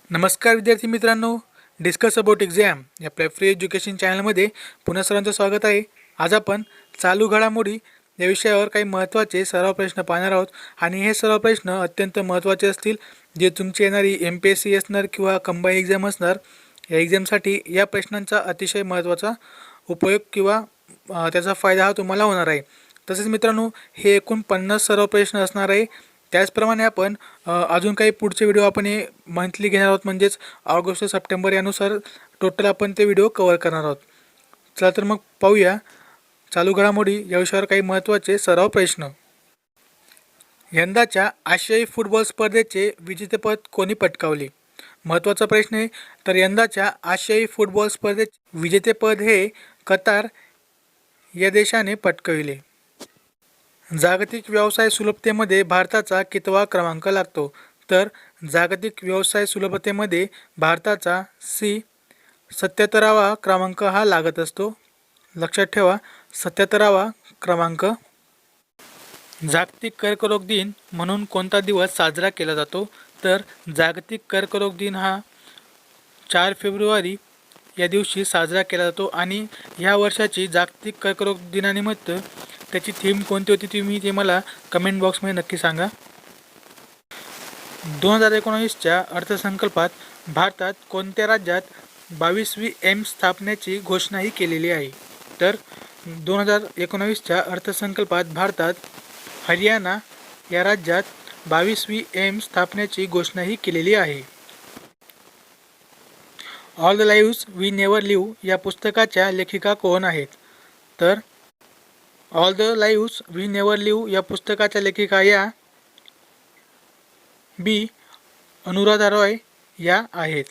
नमस्कार विद्यार्थी मित्रांनो, डिस्कस अबाउट एक्झाम या आपल्या फ्री एज्युकेशन चॅनलमध्ये पुन्हा सर्वांचं स्वागत आहे. आज आपण चालू घडामोडी या विषयावर काही महत्त्वाचे सराव प्रश्न पाहणार आहोत आणि हे सराव प्रश्न अत्यंत महत्त्वाचे असतील, जे तुमची येणारी MPSC असणार किंवा कंबाईन एक्झाम असणार. या एक्झामसाठी या प्रश्नांचा अतिशय महत्त्वाचा उपयोग किंवा त्याचा फायदा हा तुम्हाला होणार आहे. तसेच मित्रांनो, हे एकूण 50 सराव प्रश्न असणार आहे. त्याचप्रमाणे आपण अजून काही पुढचे व्हिडिओ आपण हे मंथली घेणार आहोत, म्हणजेच ऑगस्ट सप्टेंबर यानुसार टोटल आपण ते व्हिडिओ कव्हर करणार आहोत. चला तर मग पाहूया चालू घडामोडी या विषयावर काही महत्त्वाचे सराव प्रश्न. यंदाच्या आशियाई फुटबॉल स्पर्धेचे विजेतेपद कोणी पटकावले? महत्त्वाचा प्रश्न आहे. तर यंदाच्या आशियाई फुटबॉल स्पर्धेचे विजेतेपद हे कतार या देशाने पटकाविले. जागतिक व्यवसाय सुलभतेमध्ये भारताचा कितवा क्रमांक लागतो? तर जागतिक व्यवसाय सुलभतेमध्ये भारताचा 77वा क्रमांक हा लागत असतो. लक्षात ठेवा, 77वा क्रमांक. जागतिक कर्करोग दिन म्हणून कोणता दिवस साजरा केला जातो? तर जागतिक कर्करोग दिन हा 4 फेब्रुवारी या दिवशी साजरा केला जातो. आणि ह्या वर्षाची जागतिक कर्करोग दिनानिमित्त त्याची थीम कोणती होती तुम्ही ते मला कमेंट बॉक्समध्ये नक्की सांगा. 2019च्या अर्थसंकल्पात भारतात कोणत्या राज्यात 22वी एम्स स्थापनेची घोषणाही केलेली आहे? तर 2019च्या अर्थसंकल्पात भारतात हरियाणा या राज्यात 22वी एम्स स्थापनेची घोषणाही केलेली आहे. All the lives we never live या पुस्तकाच्या लेखिका कोण आहेत? तर all the lives we never live या पुस्तकाच्या लेखिका या बी. अनुराधा रॉय या आहेत.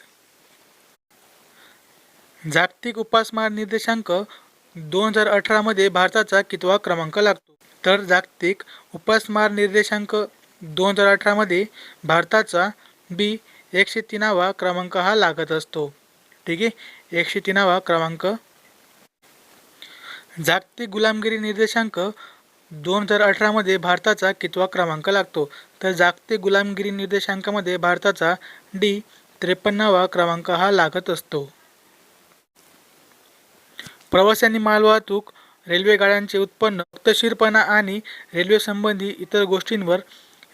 जागतिक उपासमार निर्देशांक 2018 भारताचा कितवा क्रमांक लागतो? तर जागतिक उपासमार निर्देशांक 2018 भारताचा बी. 103वा क्रमांक हा लागत असतो. ठीक आहे, 103वा क्रमांक. जागतिक गुलामगिरी निर्देशांक 2018 भारताचा कितवा क्रमांक लागतो? तर जागतिक गुलामगिरी निर्देशांकामध्ये भारताचा डी. 53वा क्रमांक हा लागत असतो. प्रवासी मालवाहतूक रेल्वेगाड्यांचे उत्पन्न, वक्तशीरपणा आणि रेल्वे संबंधी इतर गोष्टींवर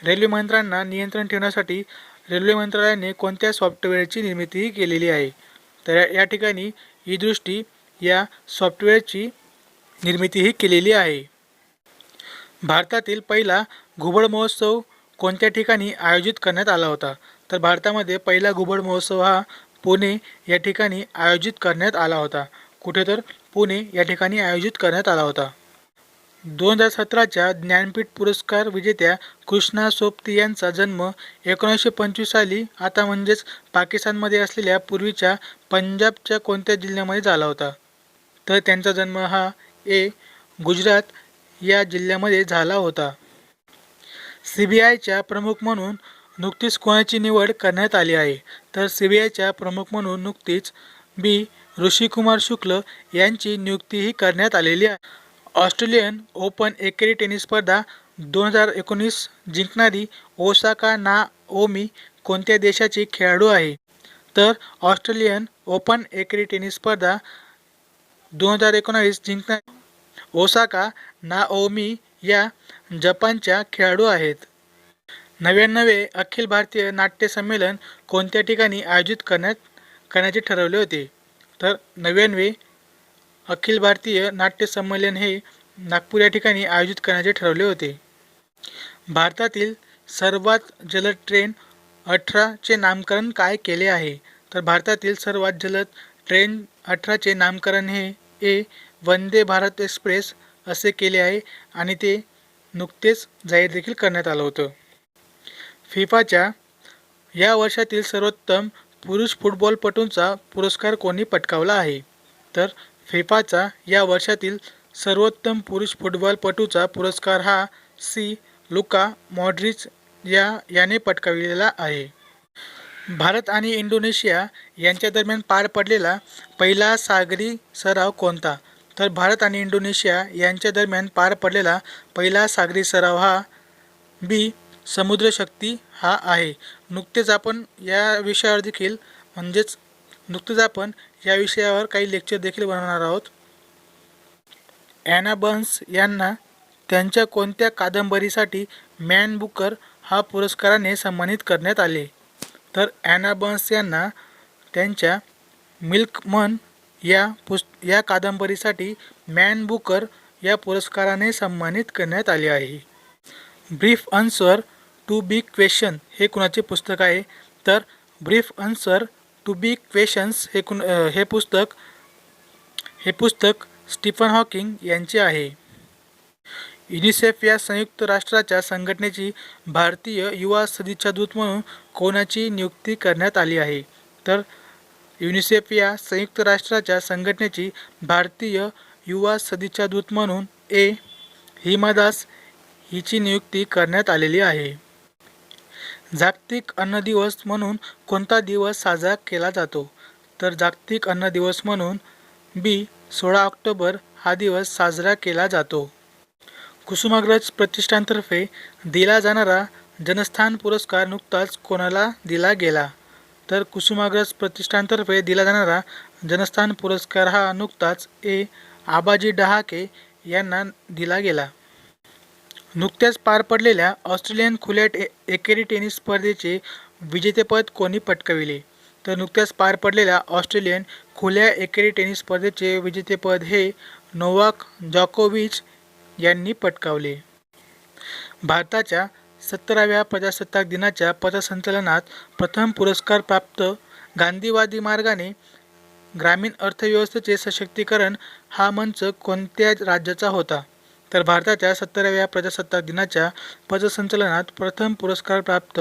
रेल्वे मंत्र्यांना नियंत्रण ठेवण्यासाठी रेल्वे मंत्रालयाने कोणत्या सॉफ्टवेअरची निर्मिती केलेली आहे? तर या ठिकाणी ई-दृष्टी या सॉफ्टवेअरची निर्मितीही केलेली आहे. भारतातील पहिला घुबड महोत्सव कोणत्या ठिकाणी आयोजित करण्यात आला होता? तर भारतामध्ये पहिला घुबड महोत्सव हा पुणे या ठिकाणी आयोजित करण्यात आला होता. कुठे? तर पुणे या ठिकाणी आयोजित करण्यात आला होता. 2017च्या ज्ञानपीठ पुरस्कार विजेत्या कृष्णा सोबती यांचा जन्म 1925 साली आता म्हणजेच पाकिस्तानमध्ये असलेल्या पूर्वीच्या पंजाबच्या कोणत्या जिल्ह्यामध्ये झाला होता? तर त्यांचा जन्म हा गुजरात या जिल्ह्यामध्ये झाला होता. CBIच्या प्रमुख म्हणून नुकतीच कोणाची निवड करण्यात आली आहे? तर CBIच्या प्रमुख म्हणून नुकतीच बी. ऋषिकुमार शुक्ल यांची नियुक्तीही करण्यात आलेली आहे. ऑस्ट्रेलियन ओपन एकेरी टेनिस स्पर्धा 2019 जिंकणारी ओसाका नाओमी कोणत्या देशाची खेळाडू आहे? तर ऑस्ट्रेलियन ओपन एकेरी टेनिस स्पर्धा 2019 जिंकणारी ओसाका नाओमी या जपानच्या खेळाडू आहेत. 99वे अखिल भारतीय नाट्य संमेलन कोणत्या ठिकाणी आयोजित करण्याचे ठरवले होते? तर 99वे अखिल भारतीय नाट्य संमेलन हे नागपूर या ठिकाणी आयोजित करण्याचे ठरवले होते. भारतातील सर्वात जलद ट्रेन 18चे नामकरण काय केले आहे? तर भारतातील सर्वात जलद ट्रेन 18चे नामकरण हे वंदे भारत एक्सप्रेस असे केले आहे आणि ते नुकतेच जाहीर देखील करण्यात आलं होतं. फिफाच्या या वर्षातील सर्वोत्तम पुरुष फुटबॉलपटूंचा पुरस्कार कोणी पटकावला आहे? तर फिफाचा या वर्षातील सर्वोत्तम पुरुष फुटबॉलपटूचा पुरस्कार हा लुका मॉड्रिच याने पटकाविलेला आहे. भारत आणि इंडोनेशिया यांच्या दरम्यान पार पडलेला पहिला सागरी सराव कोणता? तर भारत आणि इंडोनेशिया यांच्या दरम्यान पार पडलेला पहिला सागरी सराव हा बी. समुद्रशक्ती हा आहे. नुकतेच आपण या विषयावर देखील नुकतेच आपण या विषयावर काही लेक्चर देखील बनवणार आहोत. ॲना बर्न्स यांना त्यांच्या कोणत्या कादंबरीसाठी मॅन बुकर हा पुरस्काराने सन्मानित करण्यात आले? तर ॲना बर्न्स यांना त्यांच्या मिल्कमन या कादंबरीसाठी मॅन बुकर या पुरस्काराने सन्मानित करण्यात आले आहे. Brief answer to big question हे कुणाचे पुस्तक आहे? तर brief answer to big questions हे पुस्तक स्टीफन हॉकिंग यांचे आहे. युनिसेफ या संयुक्त राष्ट्राच्या संघटनेची भारतीय युवा सदिच्छा दूत म्हणून कोणाची नियुक्ती करण्यात आली आहे? तर युनिसेफ या संयुक्त राष्ट्राच्या संघटनेची भारतीय युवा सदिच्छा दूत म्हणून हिमा दास हिची नियुक्ती करण्यात आलेली आहे. जागतिक अन्न दिवस म्हणून कोणता दिवस साजरा केला जातो? तर जागतिक अन्न दिवस म्हणून 16 ऑक्टोबर हा दिवस साजरा केला जातो. कुसुमाग्रज प्रतिष्ठानतर्फे दिला जाणारा जनस्थान पुरस्कार नुकताच कोणाला दिला गेला? तर कुसुमाग्रज प्रतिष्ठानतर्फे दिला जाणारा जनस्थान पुरस्कार हा नुकताच आबाजी डहाके यांना दिला गेला. नुकत्याच पार पडलेल्या ऑस्ट्रेलियन खुल्या एकेरी टेनिस स्पर्धेचे विजेतेपद कोणी पटकाविले? तर नुकत्याच पार पडलेल्या ऑस्ट्रेलियन खुल्या एकेरी टेनिस स्पर्धेचे विजेतेपद हे नोवाक जॉकोविच यांनी पटकावले. भारताच्या 17व्या प्रजासत्ताक दिनाच्या पथसंचलनात प्रथम पुरस्कार प्राप्त गांधीवादी मार्गाने ग्रामीण अर्थव्यवस्थेचे सशक्तीकरण हा मंच कोणत्या राज्याचा होता? तर भारताच्या 17व्या प्रजासत्ताक दिनाच्या पथसंचलनात प्रथम पुरस्कार प्राप्त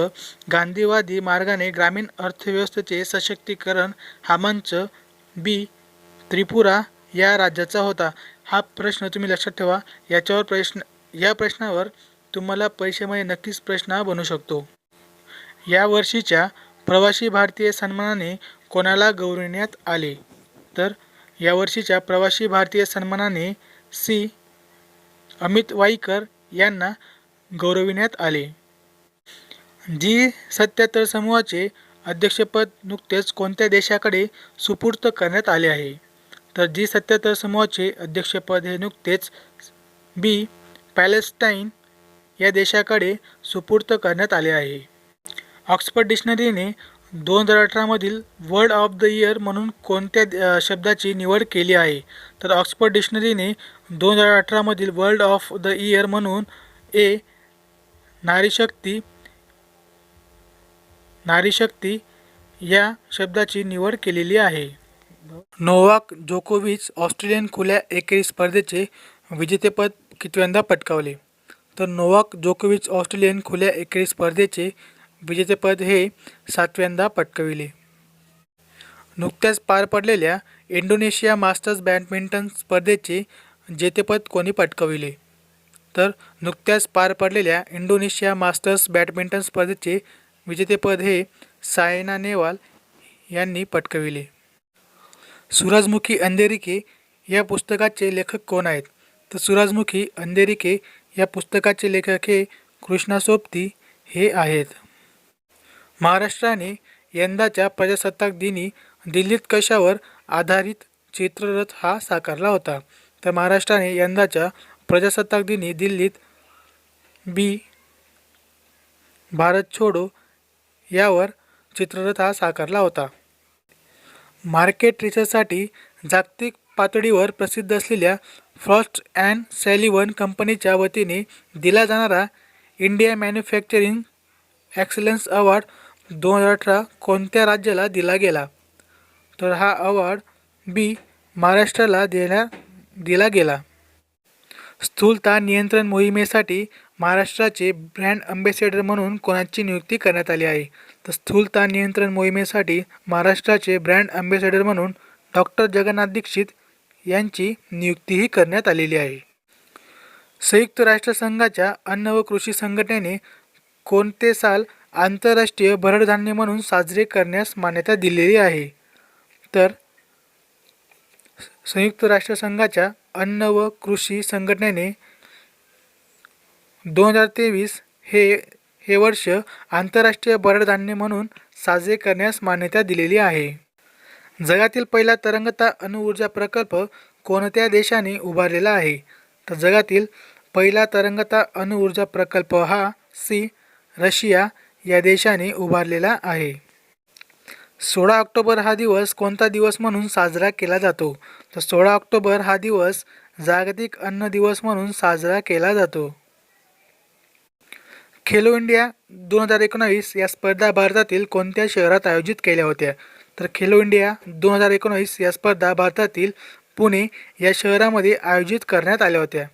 गांधीवादी मार्गाने ग्रामीण अर्थव्यवस्थेचे सशक्तीकरण हा मंच त्रिपुरा या राज्याचा होता. हा प्रश्न तुम्ही लक्षात ठेवा. या प्रश्नावर तुम्हाला परीक्षेमध्ये नक्कीच प्रश्न बनू शकतो. या वर्षीच्या प्रवासी भारतीय सन्मानाने कोणाला गौरविण्यात आले? तर या वर्षीच्या प्रवासी भारतीय सन्मानाने अमित वाईकर यांना गौरविण्यात आले. G77 समूहाचे अध्यक्षपद नुकतेच कोणत्या देशाकडे सुपूर्द करण्यात आले आहे? तर G77 समूहाचे अध्यक्षपद हे नुकतेच पॅलेस्टाईन या देशाकडे सुपूर्द करण्यात आले आहे. ऑक्सफर्ड डिक्शनरीने 2018 मधील वर्ड ऑफ द इयर म्हणून कोणत्या शब्दाची निवड केली आहे? तर ऑक्सफर्ड डिक्शनरीने 2018 मधील वर्ड ऑफ द इयर म्हणून नारीशक्ती या शब्दाची निवड केलेली आहे. नोवाक जोकोविच ऑस्ट्रेलियन खुल्या एकेरी स्पर्धेचे विजेतेपद कितव्यांदा पटकावले? तर नोवाक जोकोविच ऑस्ट्रेलियन खुल्या एकेरी स्पर्धेचे विजेतेपद हे 7व्यांदा पटकाविले. नुकत्याच पार पडलेल्या इंडोनेशिया मास्टर्स बॅडमिंटन स्पर्धेचे जेतेपद कोणी पटकाविले? तर नुकत्याच पार पडलेल्या इंडोनेशिया मास्टर्स बॅडमिंटन स्पर्धेचे विजेतेपद हे सायना नेहवाल यांनी पटकाविले. सूरजमुखी अंधेरी के या पुस्तकाचे लेखक कोण आहेत? तर सूरजमुखी अंधेरी के या पुस्तकाचे लेखक हे कृष्णा सोबती हे आहेत. महाराष्ट्राने यंदाच्या प्रजासत्ताक दिनी दिल्लीत कशावर आधारित चित्ररथ हा साकारला होता? तर महाराष्ट्राने यंदाच्या प्रजासत्ताक दिनी दिल्लीत भारत छोडो यावर चित्ररथ हा साकारला होता. मार्केट रिसर्चसाठी जागतिक पातळीवर प्रसिद्ध असलेल्या फ्रॉस्ट अँड सॅलिव्हन कंपनीच्या वतीने दिला जाणारा इंडिया मॅन्युफॅक्चरिंग एक्सलन्स अवॉर्ड 2018 कोणत्या राज्याला दिला गेला? तर हा अवॉर्ड महाराष्ट्राला दिला गेला. स्थूलता नियंत्रण मोहिमेसाठी महाराष्ट्राचे ब्रँड अँबॅसेडर म्हणून कोणाची नियुक्ती करण्यात आली आहे? तर स्थूलता नियंत्रण मोहिमेसाठी महाराष्ट्राचे ब्रँड अँबॅसेडर म्हणून डॉक्टर जगन्नाथ दीक्षित यांची नियुक्तीही करण्यात आलेली आहे. संयुक्त राष्ट्रसंघाच्या अन्न व कृषी संघटनेने कोणते साल आंतरराष्ट्रीय भरडधान्य म्हणून साजरे करण्यास मान्यता दिलेली आहे? तर संयुक्त राष्ट्रसंघाच्या अन्न व कृषी संघटनेने 2023 हे वर्ष आंतरराष्ट्रीय भरडधान्य म्हणून साजरे करण्यास मान्यता दिलेली आहे. जगातील पहिला तरंगता अणुऊर्जा प्रकल्प कोणत्या देशाने उभारलेला आहे? तर जगातील पहिला तरंगता अणुऊर्जा प्रकल्प हा रशिया या देशाने उभारलेला आहे. 16 ऑक्टोबर हा दिवस कोणता दिवस म्हणून साजरा केला जातो? तर 16 ऑक्टोबर हा दिवस जागतिक अन्न दिवस म्हणून साजरा केला जातो. खेलो इंडिया 2019 या स्पर्धा भारतातील कोणत्या शहरात आयोजित केल्या होत्या? तर खेलो इंडिया 2019 या स्पर्धा भारतातील पुणे या शहरामध्ये आयोजित करण्यात आल्या होत्या.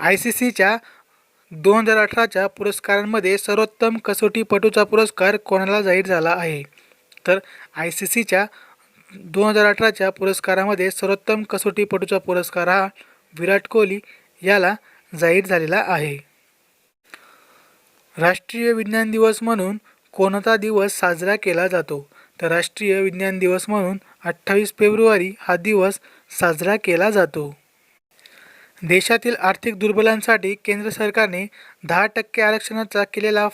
ICCच्या 2018च्या पुरस्कारांमध्ये सर्वोत्तम कसोटीपटूचा पुरस्कार कोणाला जाहीर झाला आहे? तर ICCच्या 2018च्या पुरस्कारामध्ये सर्वोत्तम कसोटीपटूचा पुरस्कार हा विराट कोहली याला जाहीर झालेला आहे. राष्ट्रीय विज्ञान दिवस म्हणून कोणता दिवस साजरा केला जातो? तर राष्ट्रीय विज्ञान दिवस म्हणून 28 फेब्रुवारी हा दिवस साजरा केला जातो. देशातील आर्थिक दुर्बलांसाठी केंद्र सरकारने 10% आरक्षणाचा केलेला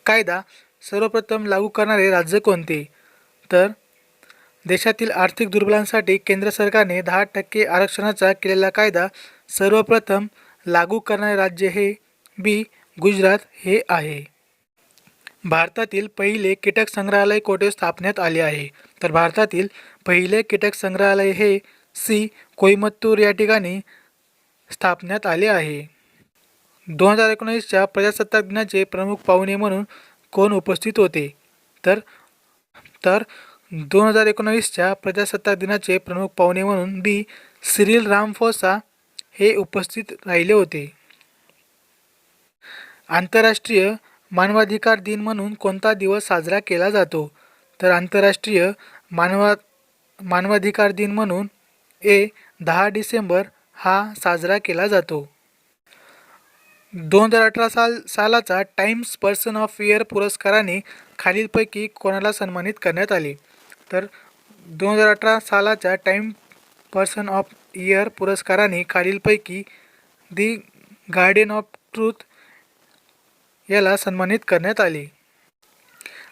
कायदा सर्वप्रथम लागू करणारे राज्य कोणते? तर देशातील आर्थिक दुर्बलांसाठी केंद्र सरकारने 10% आरक्षणाचा केलेला कायदा सर्वप्रथम लागू करणारे राज्य हे गुजरात हे आहे. भारतातील पहिले कीटक संग्रहालय कोठे स्थापण्यात आले आहे? तर भारतातील पहिले कीटक संग्रहालय हे कोइंबतूर या ठिकाणी स्थापण्यात आले आहे. 2019च्या प्रजासत्ताक दिनाचे प्रमुख पाहुणे म्हणून कोण उपस्थित होते? तर 2019च्या प्रजासत्ताक दिनाचे प्रमुख पाहुणे म्हणून सिरिल रामफोसा हे उपस्थित राहिले होते. आंतरराष्ट्रीय मानवाधिकार दिन म्हणून कोणता दिवस साजरा केला जातो? तर आंतरराष्ट्रीय मानवाधिकार दिन म्हणून 10 डिसेंबर हा साजरा केला जातो. 2018 सालाचा टाइम्स पर्सन ऑफ इयर पुरस्काराने खालीलपैकी कोणाला सन्मानित करण्यात आले? तर 2018 सालाच्या टाइम पर्सन ऑफ इयर पुरस्काराने खालीलपैकी दी गार्डियन ऑफ ट्रूथ याला सन्मानित करण्यात आले.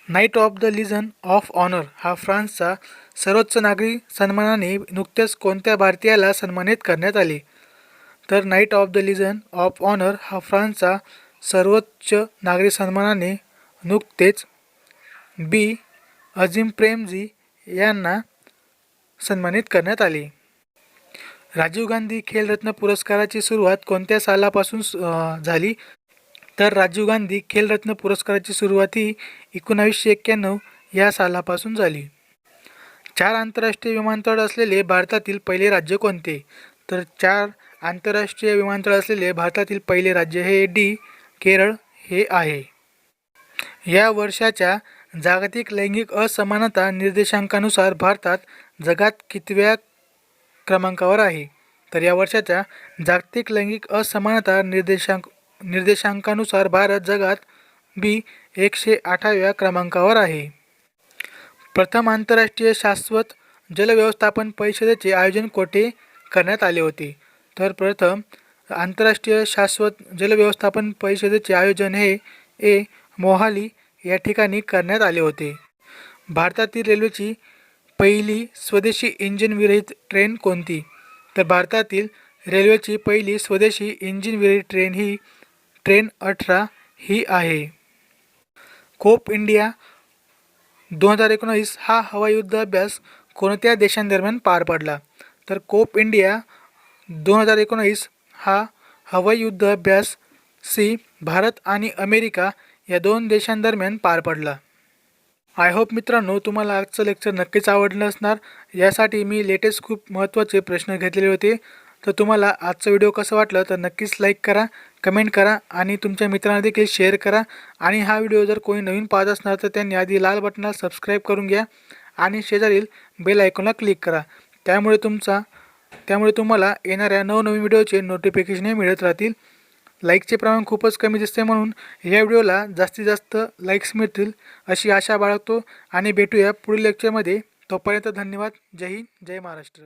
Knight of the legion of honour हा फ्रान्सचा सर्वोच्च नागरी सन्मानाने नुकतेच कोणत्या भारतीयाला सन्मानित करण्यात आले? तर knight of the legion of honour हा फ्रान्सचा सर्वोच्च नागरी सन्मानाने नुकतेच अझीम प्रेमजी यांना सन्मानित करण्यात आले. राजीव गांधी खेलरत्न पुरस्काराची सुरुवात कोणत्या सालापासून झाली? तर राजीव गांधी खेलरत्न पुरस्काराची सुरुवात ही 1991 या सालापासून झाली. 4 आंतरराष्ट्रीय विमानतळ असलेले भारतातील पहिले राज्य कोणते? तर 4 आंतरराष्ट्रीय विमानतळ असलेले भारतातील पहिले राज्य हे केरळ हे आहे. या वर्षाच्या जागतिक लैंगिक असमानता निर्देशांकानुसार भारतात जगात कितव्या क्रमांकावर आहे? तर या वर्षाच्या जागतिक लैंगिक असमानता निर्देशांकानुसार भारत जगात 108व्या क्रमांकावर आहे. प्रथम आंतरराष्ट्रीय शाश्वत जल व्यवस्थापन परिषदेचे आयोजन कोठे करण्यात आले होते? तर प्रथम आंतरराष्ट्रीय शाश्वत जल व्यवस्थापन परिषदेचे आयोजन हे मोहाली या ठिकाणी करण्यात आले होते. भारतातील रेल्वेची पहिली स्वदेशी इंजिन विरहित ट्रेन कोणती? तर भारतातील रेल्वेची पहिली स्वदेशी इंजिन विरहित ट्रेन ही ट्रेन 18 ही आहे. कोप इंडिया 2019 हा हवाई युद्ध अभ्यास कोणत्या देशांदरम्यान पार पडला? तर कोप इंडिया 2019 हा हवाई युद्ध अभ्यास भारत आणि अमेरिका या 2 देशांदरम्यान पार पडला. आय होप मित्रांनो तुम्हाला आजचं लेक्चर नक्कीच आवडलं असणार. यासाठी मी लेटेस्ट खूप महत्त्वाचे प्रश्न घेतलेले होते. तर तुम्हाला आजचा व्हिडिओ कसं वाटलं तर नक्कीच लाईक करा, कमेंट करा आणि तुमच्या मित्रांना देखील शेअर करा. आणि हा व्हिडिओ जर कोणी नवीन पाहत असणार तर त्यांनी आधी लाल बटनाला सबस्क्राईब करून घ्या आणि शेजारील बेल आयकॉनला क्लिक करा. त्यामुळे तुम्हाला येणाऱ्या नवनवीन व्हिडिओचे नोटिफिकेशन मिळत राहतील. लाईकचे प्रमाण खूपच कमी दिसते म्हणून या व्हिडिओला जास्तीत जास्त लाईक्स मिळतील अशी आशा बाळगतो आणि भेटूया पुढील लेक्चरमध्ये. तोपर्यंत धन्यवाद. जय हिंद, जय महाराष्ट्र.